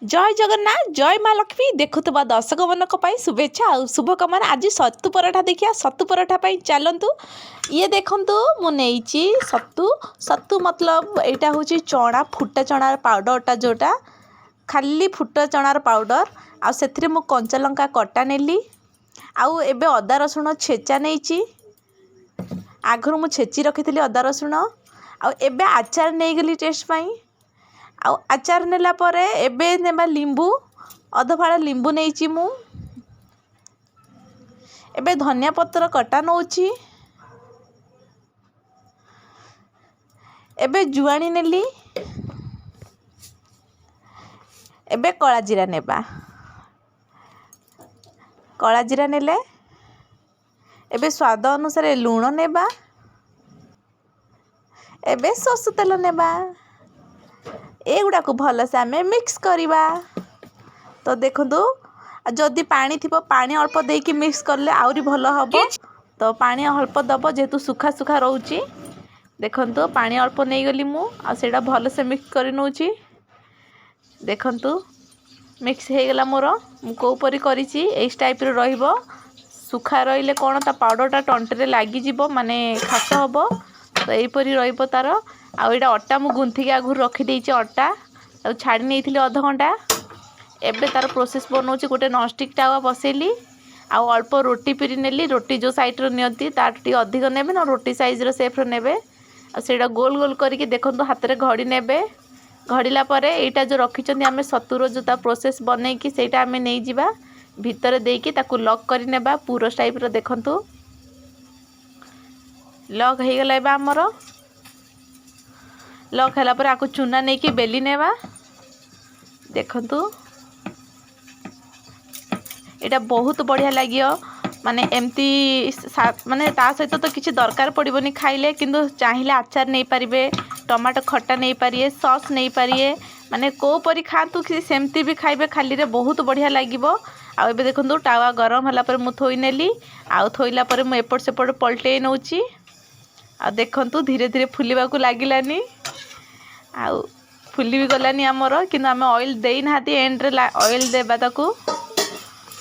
जय जगन्नाथ जय माँ लक्ष्मी देखुवा दर्शक मानी शुभेच्छा और शुभकामना। आज सत्तू पराठा देखिया सत्तू पराठा चलतु ये देखु मुझे सत्तू सत्तू मतलब यहाँ हूँ चना फुटा चनार पाउडरटा जोटा खाली फुटा चनार पाउडर आ से कंचा लंका कटा नेली आउ एबे अदा रसुण छेचा नहीं आगु मु छेची रखी अदा रसुण आबे आचार नहीं गली टेस्ट पाई आउ आचार नेला परे एबे नेबा लिंबू अधफाड़ा लिंबू नहीं मु एबे धनिया पत्र कटा नौची एबे जुआनी नेली एबे कला जीरा नेबा कला जीरा नेले एबे स्वाद अनुसार लूण नेबा एबे सरसों तेल नेबा एगुड़ा को भल से आम मिक्स करवा। तो देखु जदि पानी थी पानी अल्प देकी मिक्स करले आउरी भल हम। तो पानी अल्प दब जेहेतु सुखा सुखा रोची देखु पानी अल्प नहीं गली मुझा भल से मिक्स कर नौची देखु मिक्स हो गला मोर मुझे करी टाइप रो सुखा रही कौन ता पाउडरटा टंटे लगिज माने खास हम। तो यहीपरी रार आईटा अटा मु गुंथिकी आगु रखीदे अटा छाड़ी नहीं अध घंटा एबे तार प्रोसेस बनाऊँ गोटे नॉनस्टिक टावा बसैली आउ अल्प रोटी पिरी नेली रोटी जो साइड नियंती ताटी अधिक नेबे ना रोटी साइज सेफ्र नेबे आटा गोल गोल करके देखो हाथ में घड़ी नेबे घड़ीला परे एटा जो रखी आम सत्तूर जो प्रोसेस बनईकी सेटा आम नहीं जिबा भितर देकी ताकू लॉक करी नेबा पूरा टाइप देखंतु लॉक हो गला एबा हमर लॉक होला पर आकु चूना नहीं कि बेली नेबा देखंतु एटा बहुत बढ़िया लगियो माने एमती माने ता सहित तो किसी दरकार पड़ोनी खाइले किंतु चाहिए आचार नहीं पारे टमाटो खट्टा नहीं पारे सॉस नहीं पारे माने को परी खातु कि सेमती भी खाइबे खाली रे बहुत बढ़िया लागिबो। आ एबे देखंतु टावा गरम होला पर मु थोई नेली आ थोइला पर मु एपट सेपट पलटै नउची आ देखंतु धीरे धीरे फुलिबा को लागिलानी आउ फुली भी गलानी आमर कि आम ऑयल दे ना एंड रे ऑयल देबा ताकू।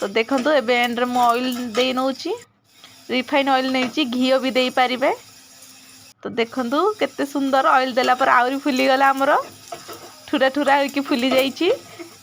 तो देखंतु एबे एंड रे मु ऑयल दे नउची रिफाइन ऑयल नहीं घी भी दे पारिबे। तो देखंतु केते सुंदर ऑयल देला पर आउरी फुली गला आमर ठुरा ठुरा होइकी फुली जाइची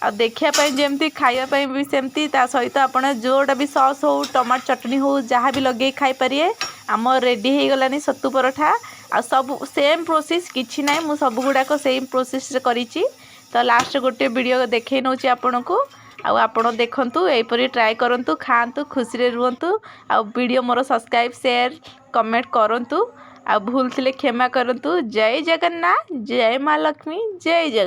आ देखिया पई जेमती खाइया पई भी सेमती ता सहित आपण जोटा भी सॉस हो टमाटो चटनी हो जहाँ भी लगे खाई पारिए आम रेडी हो गलानी सत्तू पराठा आ सब सेम प्रोसेस किछि नाइ मु सब गुड़ाक सेम प्रोसेस करिछि। तो लास्ट गोटे वीडियो देखे नौची आपन को आपण देखंतु एपरी ट्राई करंतु खांतु खुशी रे रुहंतु आ वीडियो मोर सब्सक्राइब शेयर कमेंट करंतु आ भूल थिले क्षमा करंतु। जय जगन्नाथ जय माँ लक्ष्मी जय जगन्नाथ।